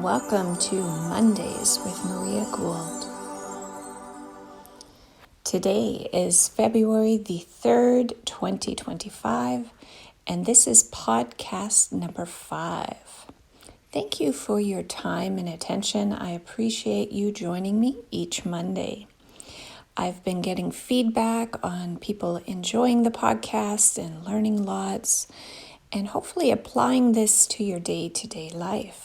welcome to Mondays with Maria Gould. Today is February the 3rd, 2025, and this is podcast number 5. Thank you for your time and attention. I appreciate you joining me each Monday. I've been getting feedback on people enjoying the podcast and learning lots, and hopefully applying this to your day-to-day life.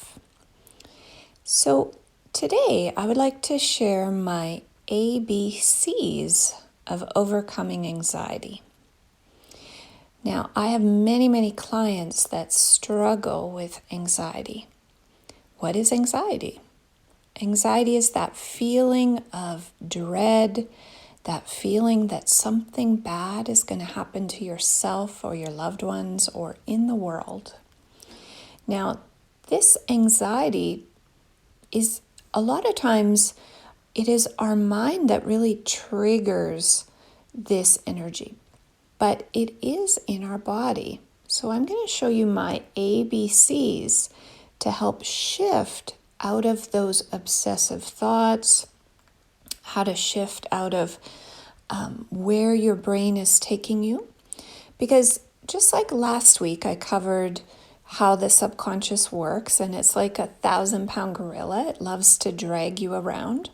So today I would like to share my ABCs of overcoming anxiety. Now, I have many clients that struggle with anxiety. What is anxiety? Anxiety is that feeling of dread, that feeling that something bad is going to happen to yourself or your loved ones or in the world. Now, this anxiety is a lot of times it is our mind that really triggers this energy, but it is in our body. So I'm going to show you my ABCs to help shift out of those obsessive thoughts, how to shift out of where your brain is taking you. Because just like last week, I covered how the subconscious works, and it's like a 1,000-pound gorilla. It loves to drag you around.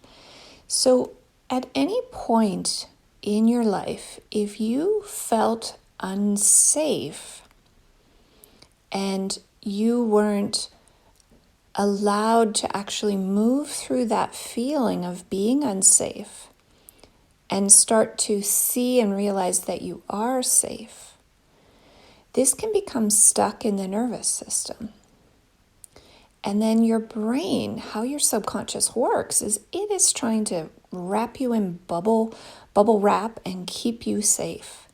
So at any point in your life, if you felt unsafe and you weren't allowed to actually move through that feeling of being unsafe and start to see and realize that you are safe, this can become stuck in the nervous system. And then your brain, how your subconscious works, is it is trying to wrap you in bubble wrap and keep you safe.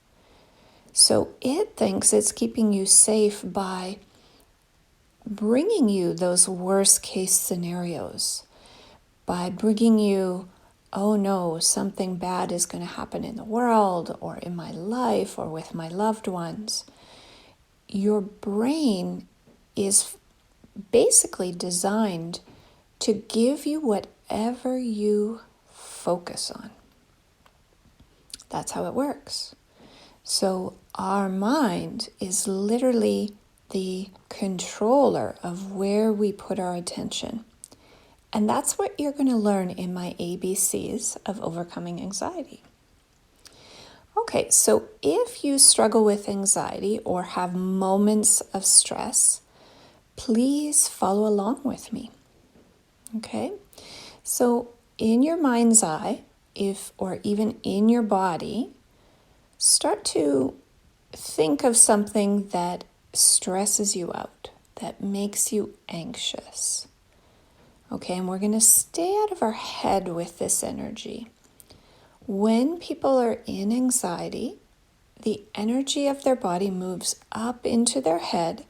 So it thinks it's keeping you safe by bringing you those worst case scenarios, by bringing you, oh no, something bad is going to happen in the world or in my life or with my loved ones. Your brain is basically designed to give you whatever you focus on. That's how it works. So our mind is literally the controller of where we put our attention. And that's what you're going to learn in my ABCs of overcoming anxiety. Okay, so if you struggle with anxiety or have moments of stress, please follow along with me. Okay? So in your mind's eye, or even in your body, start to think of something that stresses you out, that makes you anxious. Okay, and we're going to stay out of our head with this energy. When people are in anxiety, the energy of their body moves up into their head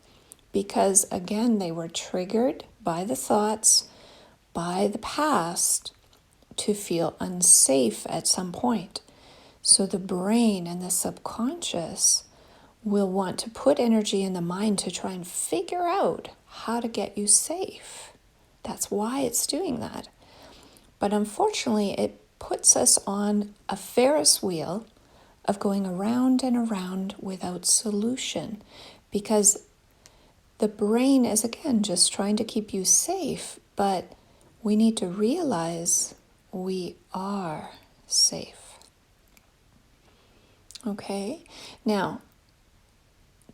because, again, they were triggered by the thoughts, by the past, to feel unsafe at some point. So the brain and the subconscious will want to put energy in the mind to try and figure out how to get you safe. That's why it's doing that. But unfortunately, it puts us on a Ferris wheel of going around and around without solution, because the brain is, again, just trying to keep you safe, but we need to realize we are safe. Okay? Now,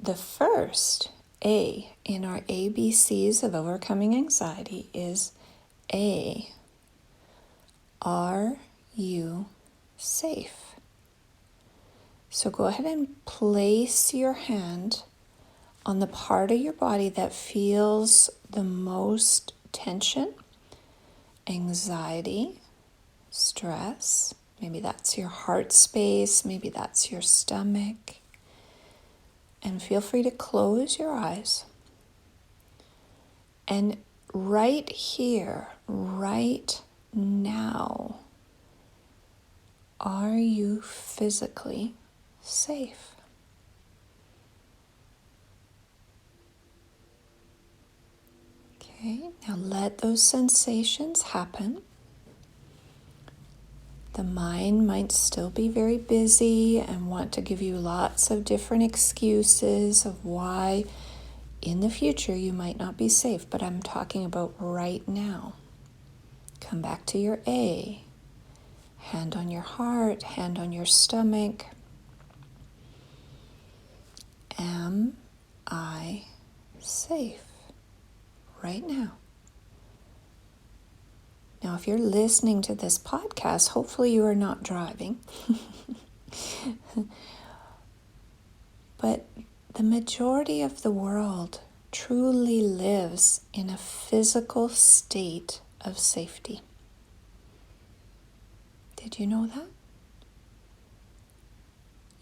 the first A in our ABCs of overcoming anxiety is A. Are you safe? So go ahead and place your hand on the part of your body that feels the most tension, anxiety, stress. Maybe that's your heart space, maybe that's your stomach. And feel free to close your eyes. And right here, right now, are you physically safe? Okay, now let those sensations happen. The mind might still be very busy and want to give you lots of different excuses of why in the future you might not be safe, but I'm talking about right now. Come back to your A. Hand on your heart, hand on your stomach. Am I safe right now? Now, if you're listening to this podcast, hopefully you are not driving. But the majority of the world truly lives in a physical state of safety. Did you know that?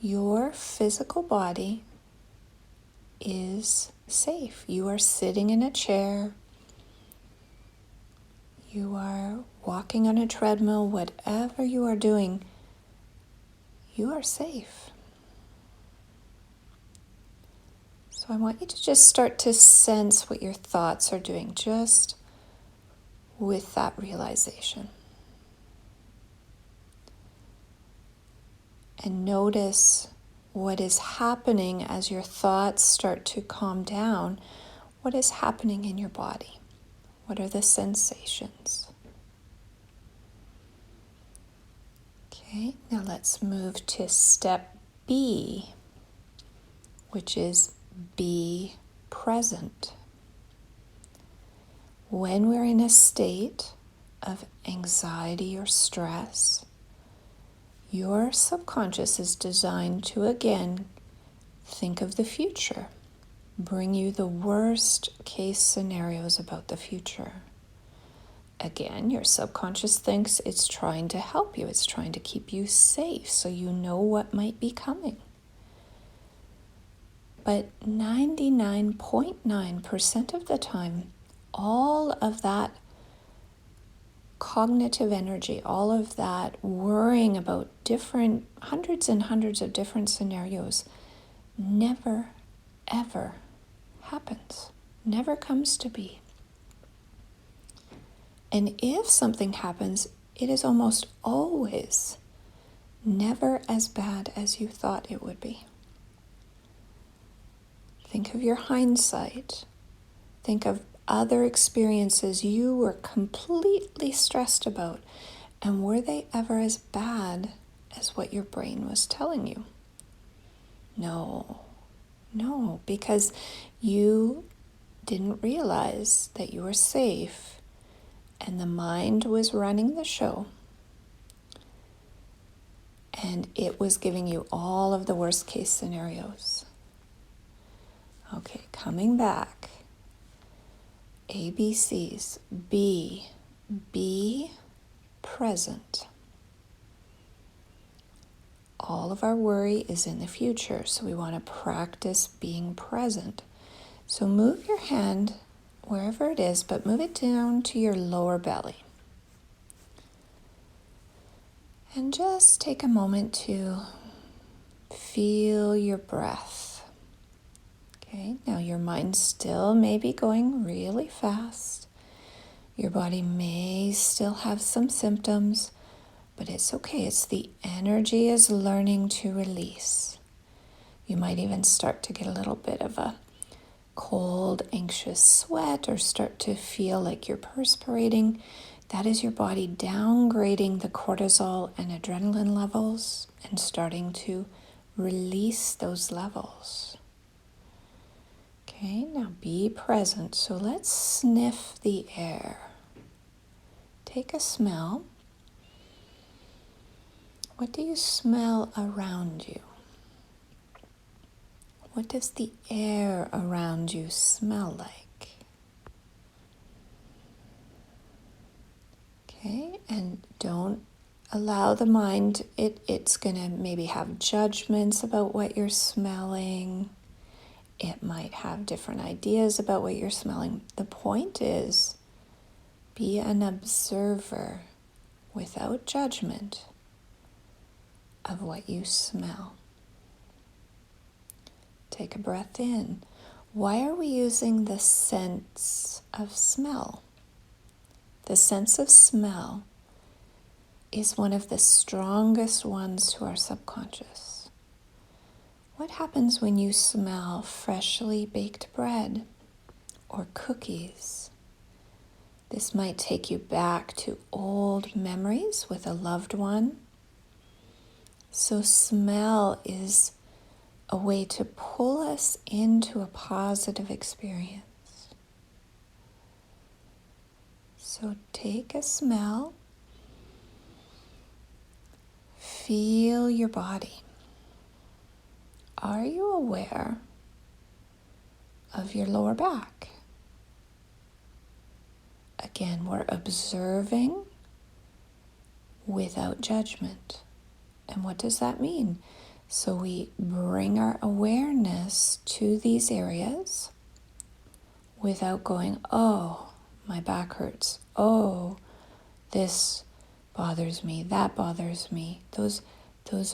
Your physical body is safe. You are sitting in a chair. You are walking on a treadmill. Whatever you are doing, you are safe. So I want you to just start to sense what your thoughts are doing, just with that realization. And notice what is happening as your thoughts start to calm down. What is happening in your body? What are the sensations? Okay, now let's move to step B, which is be present. When we're in a state of anxiety or stress, your subconscious is designed to, again, think of the future, bring you the worst case scenarios about the future. Again, your subconscious thinks it's trying to help you. It's trying to keep you safe so you know what might be coming. But 99.9% of the time, all of that cognitive energy, all of that worrying about different hundreds and hundreds of different scenarios never, ever happens, never comes to be. And if something happens, it is almost always never as bad as you thought it would be. Think of your hindsight. Think of other experiences you were completely stressed about, and were they ever as bad as what your brain was telling you? No, because you didn't realize that you were safe and the mind was running the show, and it was giving you all of the worst case scenarios. Okay, coming back. ABCs. Be present. All of our worry is in the future, so we want to practice being present. So move your hand wherever it is, but move it down to your lower belly. And just take a moment to feel your breath. Okay, now your mind still may be going really fast. Your body may still have some symptoms, but it's okay. It's the energy is learning to release. You might even start to get a little bit of a cold, anxious sweat, or start to feel like you're perspirating. That is your body downgrading the cortisol and adrenaline levels and starting to release those levels. Okay, now be present. So let's sniff the air. Take a smell. What do you smell around you? What does the air around you smell like? Okay, and don't allow the mind, it's going to maybe have judgments about what you're smelling. It might have different ideas about what you're smelling. The point is, be an observer without judgment of what you smell. Take a breath in. Why are we using the sense of smell? The sense of smell is one of the strongest ones to our subconscious. What happens when you smell freshly baked bread or cookies? This might take you back to old memories with a loved one. So smell is a way to pull us into a positive experience. So take a smell, feel your body. Are you aware of your lower back? Again, we're observing without judgment. And what does that mean? So we bring our awareness to these areas without going, oh, my back hurts. Oh, this bothers me. That bothers me. Those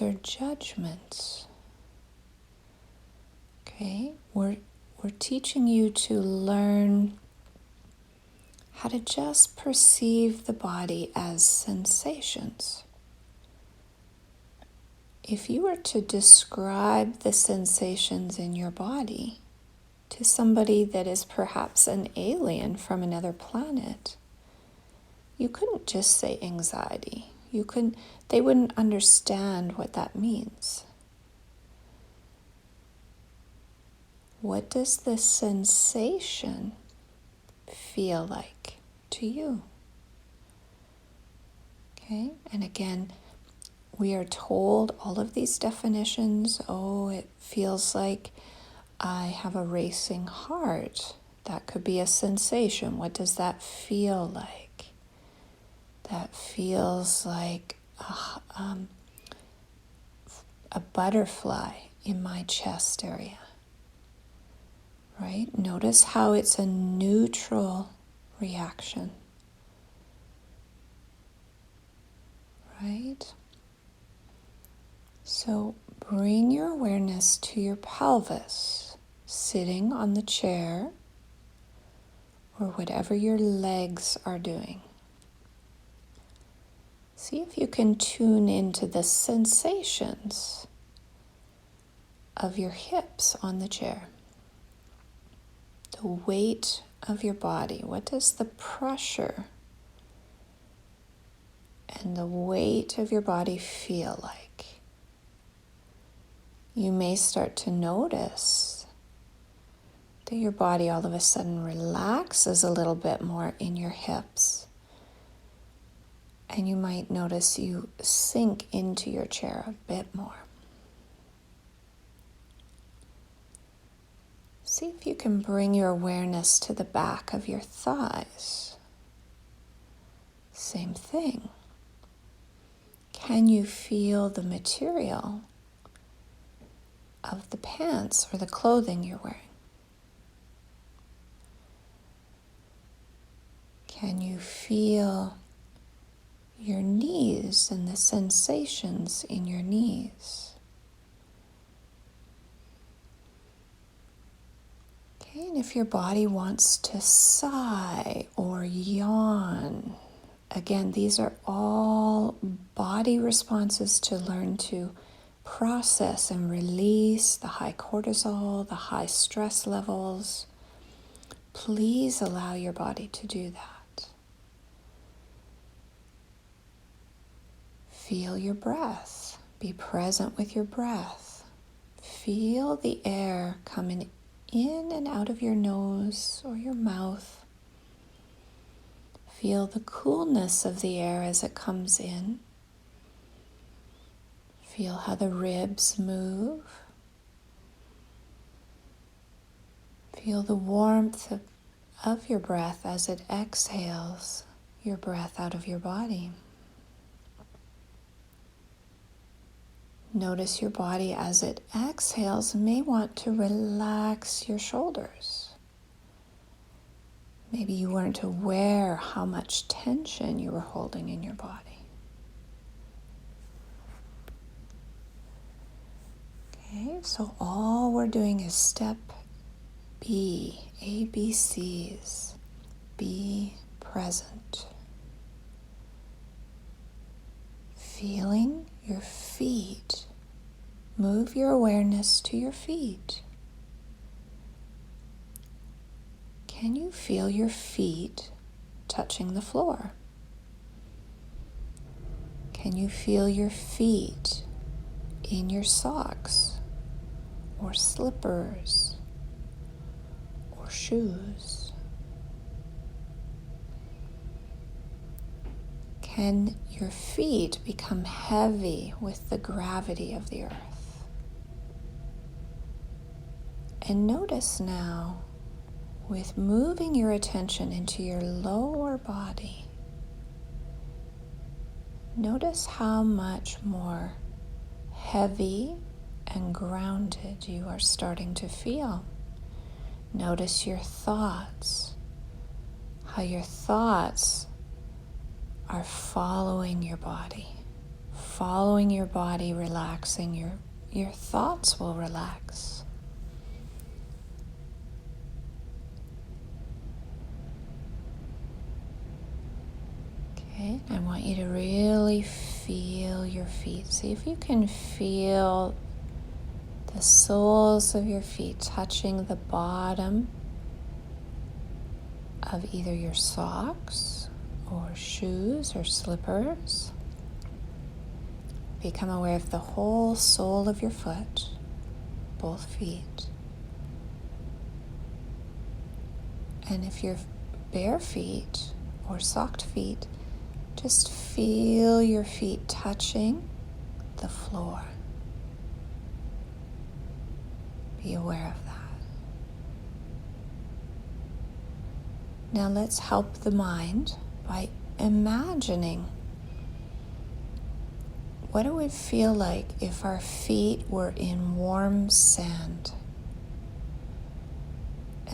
are judgments. Okay? We're teaching you to learn how to just perceive the body as sensations. If you were to describe the sensations in your body to somebody that is perhaps an alien from another planet, you couldn't just say anxiety. They wouldn't understand what that means. What does the sensation feel like to you? Okay, and again, we are told all of these definitions. Oh, it feels like I have a racing heart. That could be a sensation. What does that feel like? That feels like a butterfly in my chest area. Right? Notice how it's a neutral reaction. Right? So bring your awareness to your pelvis, sitting on the chair or whatever your legs are doing. See if you can tune into the sensations of your hips on the chair. The weight of your body. What does the pressure and the weight of your body feel like? You may start to notice that your body all of a sudden relaxes a little bit more in your hips. And you might notice you sink into your chair a bit more. See if you can bring your awareness to the back of your thighs. Same thing. Can you feel the material of the pants or the clothing you're wearing? Can you feel your knees and the sensations in your knees? Okay, and if your body wants to sigh or yawn, again, these are all body responses to learn to process and release the high cortisol, the high stress levels. Please allow your body to do that. Feel your breath. Be present with your breath. Feel the air coming in and out of your nose or your mouth. Feel the coolness of the air as it comes in. Feel how the ribs move. Feel the warmth of your breath as it exhales your breath out of your body. Notice your body as it exhales may want to relax your shoulders. Maybe you weren't aware how much tension you were holding in your body. Okay, so all we're doing is B, ABCs. Be present. Feeling your feet. Move your awareness to your feet. Can you feel your feet touching the floor? Can you feel your feet in your socks or slippers or shoes? Can your feet become heavy with the gravity of the earth? And notice now, with moving your attention into your lower body, notice how much more heavy and grounded you are starting to feel. Notice your thoughts, how your thoughts are following your body, relaxing. Your thoughts will relax. Okay, I want you to really feel your feet. See if you can feel the soles of your feet touching the bottom of either your socks or shoes or slippers. Become aware of the whole sole of your foot, both feet. And if you're bare feet or socked feet, just feel your feet touching the floor. Be aware of that. Now let's help the mind by imagining what it would feel like if our feet were in warm sand.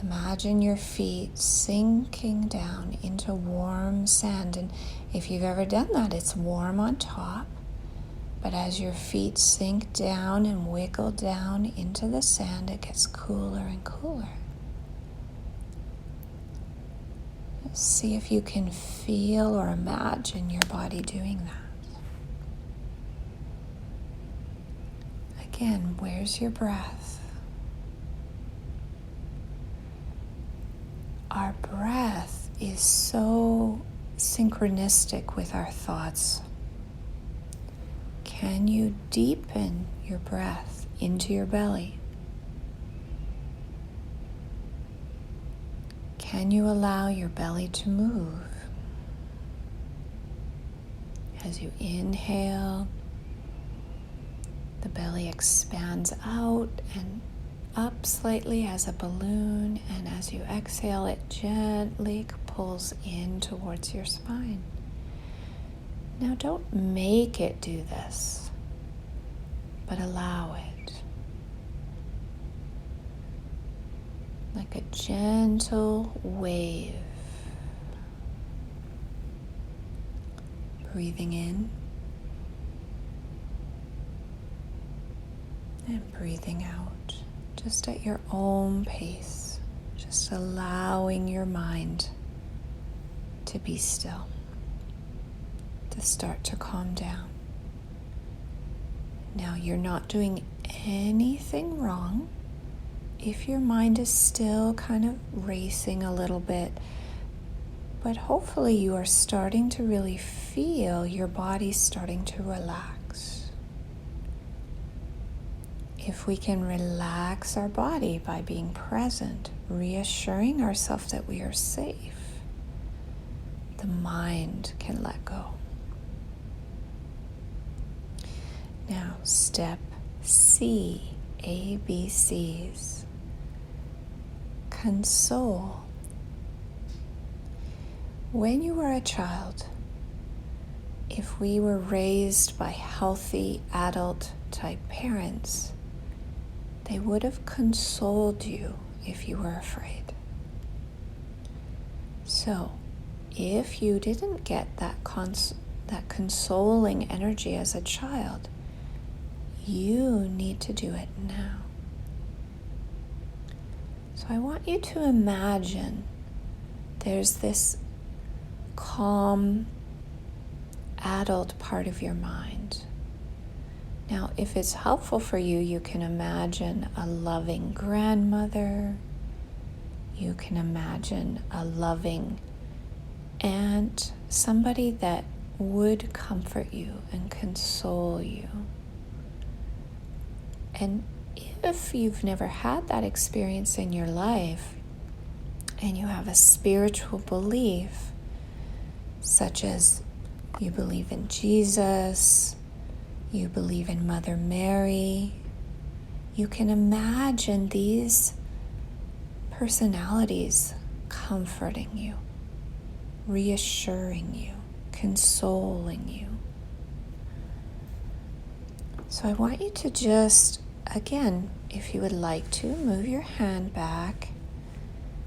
Imagine your feet sinking down into warm sand, and if you've ever done that, it's warm on top, but as your feet sink down and wiggle down into the sand, it gets cooler and cooler. See if you can feel or imagine your body doing that. Again, where's your breath? Our breath is so synchronistic with our thoughts. Can you deepen your breath into your belly? Can you allow your belly to move? As you inhale, the belly expands out and up slightly as a balloon, and as you exhale, it gently pulls in towards your spine. Now don't make it do this, but allow it. Like a gentle wave. Breathing in and breathing out. Just at your own pace, just allowing your mind to be still, to start to calm down. Now, you're not doing anything wrong if your mind is still kind of racing a little bit, but hopefully you are starting to really feel your body starting to relax. If we can relax our body by being present, reassuring ourselves that we are safe, the mind can let go. Now, step C, ABCs. Console. When you were a child, if we were raised by healthy adult type parents, they would have consoled you if you were afraid. So, if you didn't get that consoling energy as a child, you need to do it now. So I want you to imagine there's this calm adult part of your mind. Now, if it's helpful for you, you can imagine a loving grandmother. You can imagine a loving aunt, somebody that would comfort you and console you. And if you've never had that experience in your life, and you have a spiritual belief, such as you believe in Jesus, you believe in Mother Mary, you can imagine these personalities comforting you, reassuring you, consoling you. So I want you to just, again, if you would like to, move your hand back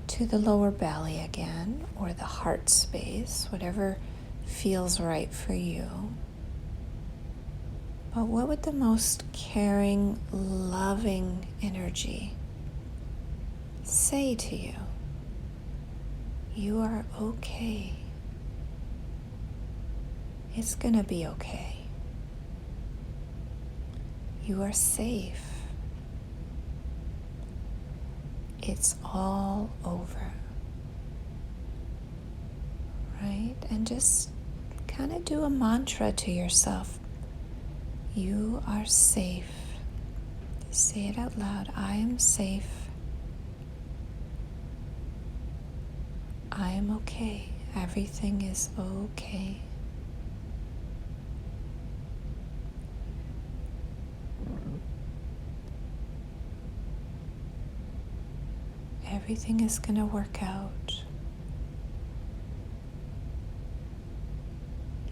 to the lower belly again, or the heart space, whatever feels right for you. But what would the most caring, loving energy say to you? You are okay. It's gonna be okay. You are safe. It's all over. Right? And just kind of do a mantra to yourself. You are safe. Say it out loud. I am safe. I am okay. Everything is okay. Everything is going to work out.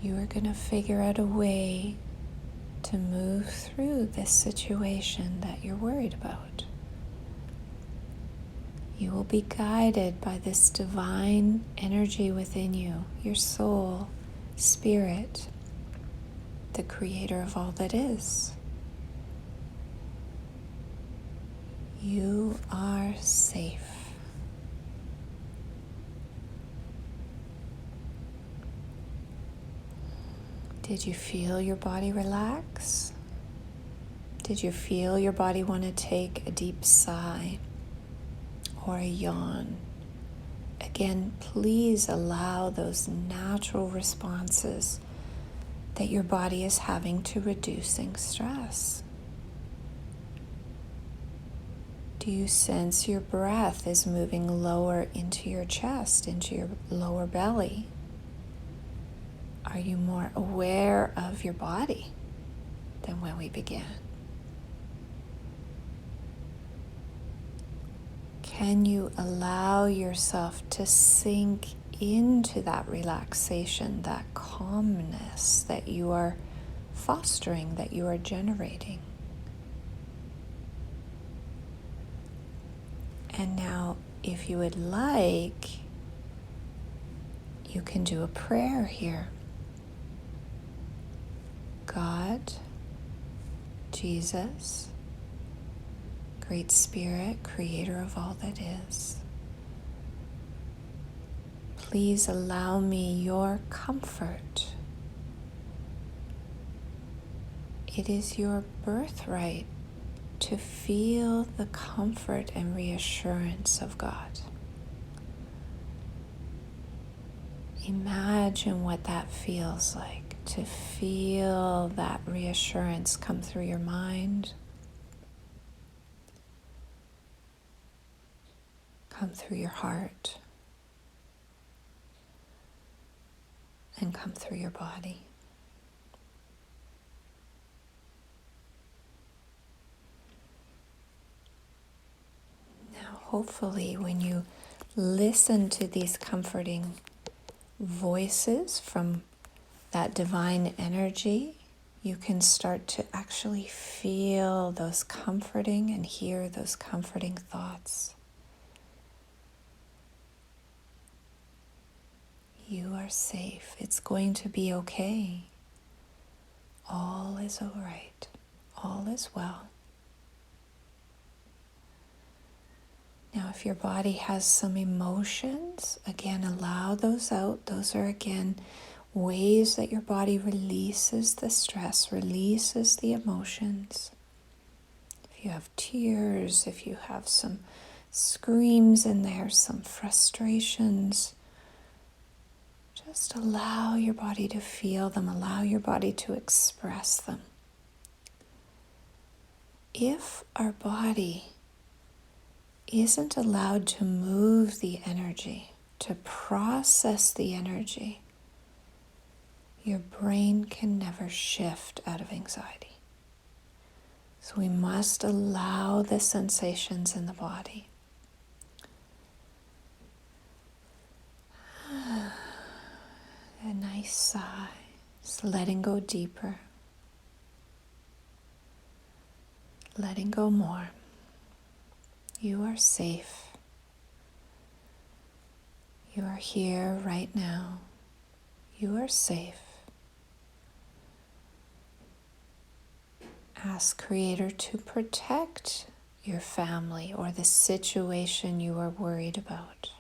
You are going to figure out a way to move through this situation that you're worried about. You will be guided by this divine energy within you, your soul, spirit, the creator of all that is. You are safe. Did you feel your body relax? Did you feel your body want to take a deep sigh or a yawn? Again, please allow those natural responses that your body is having to reducing stress. Do you sense your breath is moving lower into your chest, into your lower belly? Are you more aware of your body than when we began? Can you allow yourself to sink into that relaxation, that calmness that you are fostering, that you are generating? And now, if you would like, you can do a prayer here. God, Jesus, Great Spirit, creator of all that is, please allow me your comfort. It is your birthright to feel the comfort and reassurance of God. Imagine what that feels like, to feel that reassurance come through your mind, come through your heart, and come through your body. Now, hopefully, when you listen to these comforting voices from that divine energy, you can start to actually feel those comforting and hear those comforting thoughts. You are safe. It's going to be okay. All is all right. All is well. Now, if your body has some emotions, again, allow those out. Those are, again, ways that your body releases the stress, releases the emotions. If you have tears, if you have some screams in there, some frustrations, just allow your body to feel them, allow your body to express them. If our body isn't allowed to move the energy, to process the energy, your brain can never shift out of anxiety. So we must allow the sensations in the body. A nice sigh, just letting go deeper, letting go more. You are safe. You are here right now. You are safe. Ask Creator to protect your family or the situation you are worried about.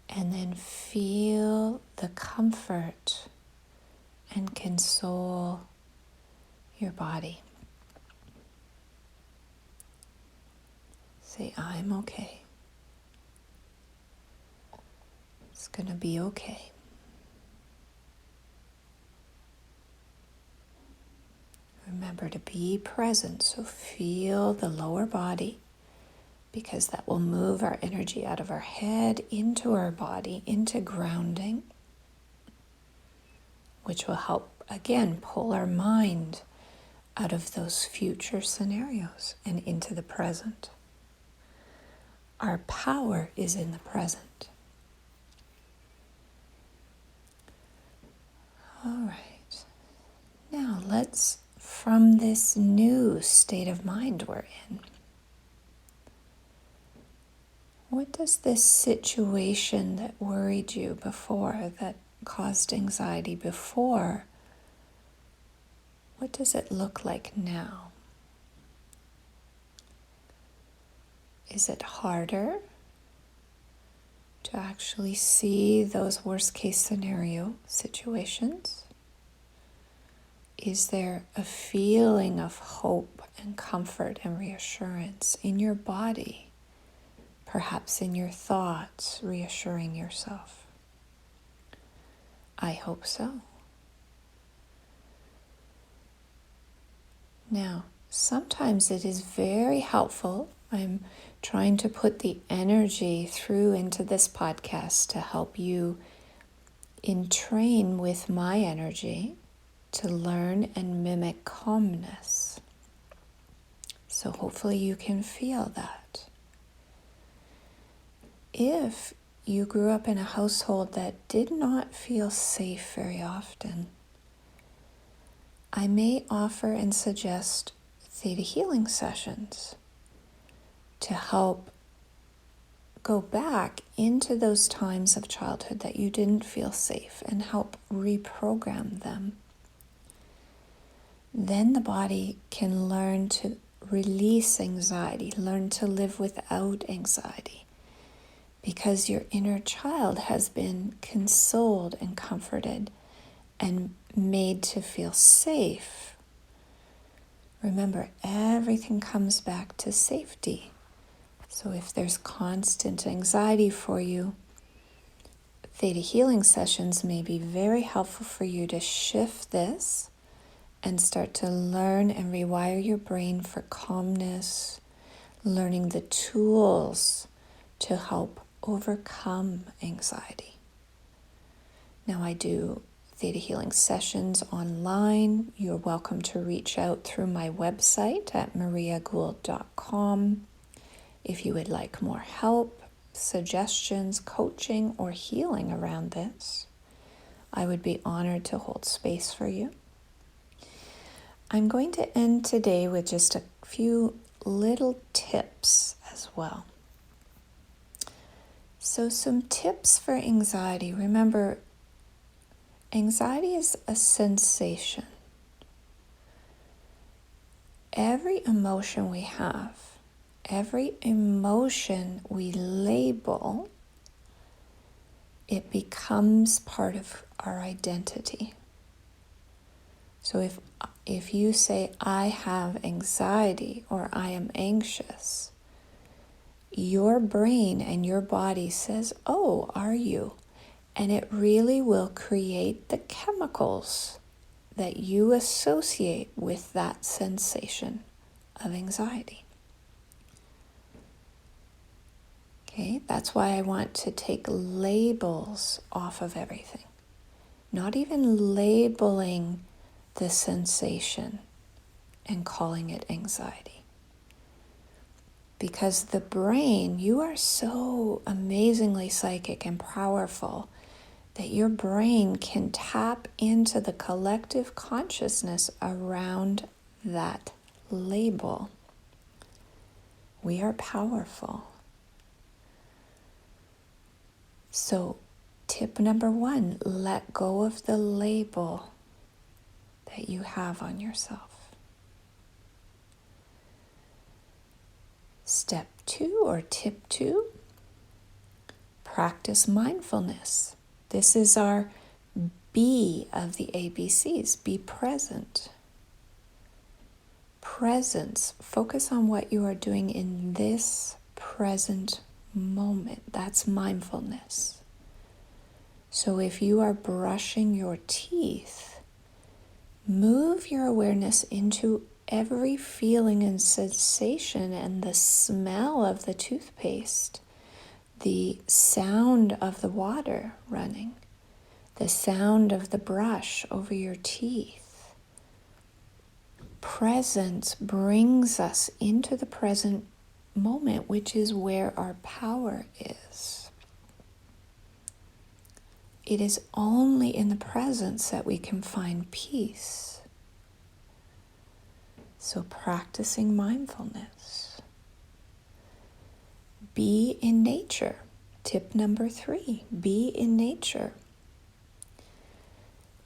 And then feel the comfort and console your body. Say, I'm okay. It's going to be okay. Remember to be present, so feel the lower body, because that will move our energy out of our head into our body, into grounding, which will help, again, pull our mind out of those future scenarios and into the present. Our power is in the present. All right. Now let's, from this new state of mind we're in, what does this situation that worried you before, that caused anxiety before, what does it look like now? Is it harder to actually see those worst case scenario situations? Is there a feeling of hope and comfort and reassurance in your body? Perhaps in your thoughts, reassuring yourself. I hope so. Now, sometimes it is very helpful. I'm trying to put the energy through into this podcast to help you entrain with my energy to learn and mimic calmness. So hopefully you can feel that. If you grew up in a household that did not feel safe very often, I may offer and suggest theta healing sessions to help go back into those times of childhood that you didn't feel safe and help reprogram them. Then the body can learn to release anxiety, learn to live without anxiety, because your inner child has been consoled and comforted and made to feel safe. Remember, everything comes back to safety. So if there's constant anxiety for you, theta healing sessions may be very helpful for you to shift this and start to learn and rewire your brain for calmness, learning the tools to help overcome anxiety. Now, I do theta healing sessions online. You're welcome to reach out through my website at mariagould.com. If you would like more help, suggestions, coaching, or healing around this, I would be honored to hold space for you. I'm going to end today with just a few little tips as well. So some tips for anxiety. Remember, anxiety is a sensation. Every emotion we have, every emotion we label, it becomes part of our identity. So if you say, I have anxiety or I am anxious, your brain and your body says, oh, are you? And it really will create the chemicals that you associate with that sensation of anxiety. Okay, that's why I want to take labels off of everything. Not even labeling the sensation and calling it anxiety. Because the brain, you are so amazingly psychic and powerful that your brain can tap into the collective consciousness around that label. We are powerful. So, tip number 1, let go of the label that you have on yourself. Step 2 or tip 2, practice mindfulness. This is our B of the ABCs. Be present. Presence. Focus on what you are doing in this present moment. That's mindfulness. So if you are brushing your teeth, move your awareness into every feeling and sensation and the smell of the toothpaste, the sound of the water running, the sound of the brush over your teeth. Presence brings us into the present moment, which is where our power is. It is only in the presence that we can find peace. So practicing mindfulness. Be in nature. Tip number 3, be in nature.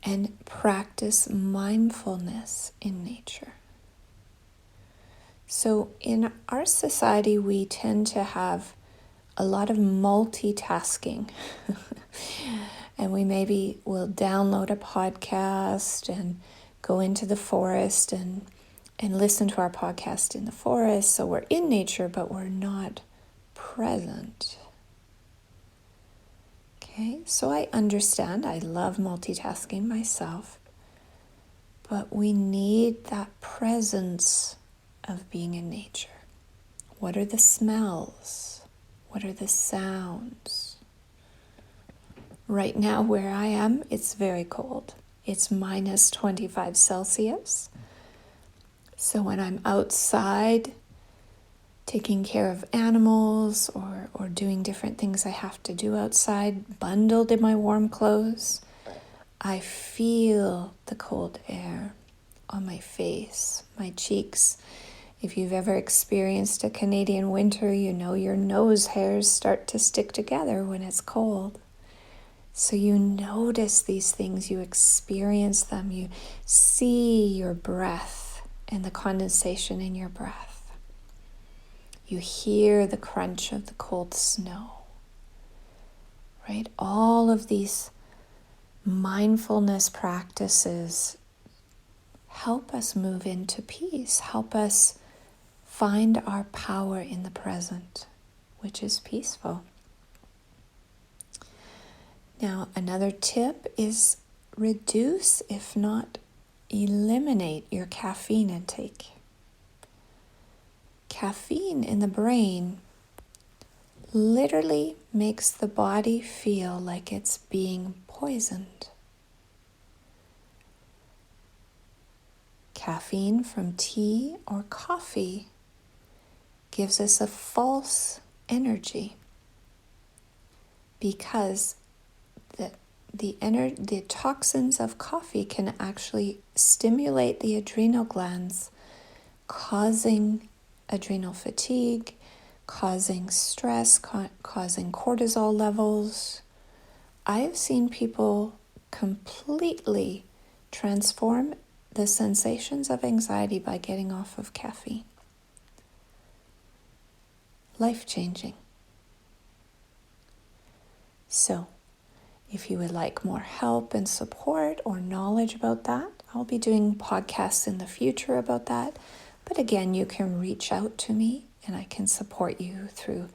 And practice mindfulness in nature. So in our society, we tend to have a lot of multitasking. And we maybe will download a podcast and go into the forest and listen to our podcast in the forest. So we're in nature, but we're not present. Okay, so I understand. I love multitasking myself. But we need that presence of being in nature. What are the smells? What are the sounds? Right now where I am, it's very cold. It's minus 25 Celsius. So when I'm outside taking care of animals or doing different things I have to do outside, bundled in my warm clothes, I feel the cold air on my face, my cheeks. If you've ever experienced a Canadian winter, you know your nose hairs start to stick together when it's cold. So you notice these things, you experience them, you see your breath and the condensation in your breath. You hear the crunch of the cold snow, right? All of these mindfulness practices help us move into peace, help us find our power in the present, which is peaceful. Now, another tip is reduce, if not eliminate, your caffeine intake. Caffeine in the brain literally makes the body feel like it's being poisoned. Caffeine from tea or coffee gives us a false energy because the toxins of coffee can actually stimulate the adrenal glands, causing adrenal fatigue, causing stress, causing cortisol levels. I've seen people completely transform the sensations of anxiety by getting off of caffeine. life-changing. So, if you would like more help and support or knowledge about that, I'll be doing podcasts in the future about that. But again, you can reach out to me and I can support you through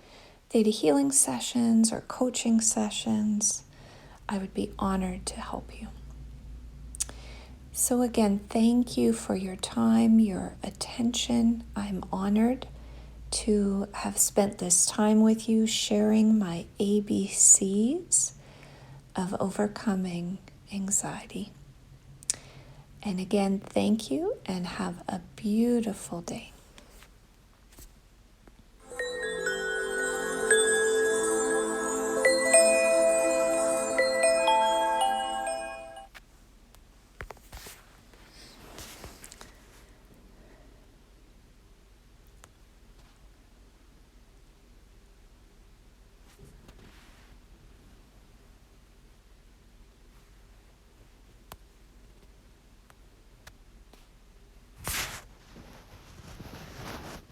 theta healing sessions or coaching sessions. I would be honored to help you. So again, thank you for your time, your attention. I'm honored to have spent this time with you sharing my ABCs of overcoming anxiety. And again, thank you and have a beautiful day.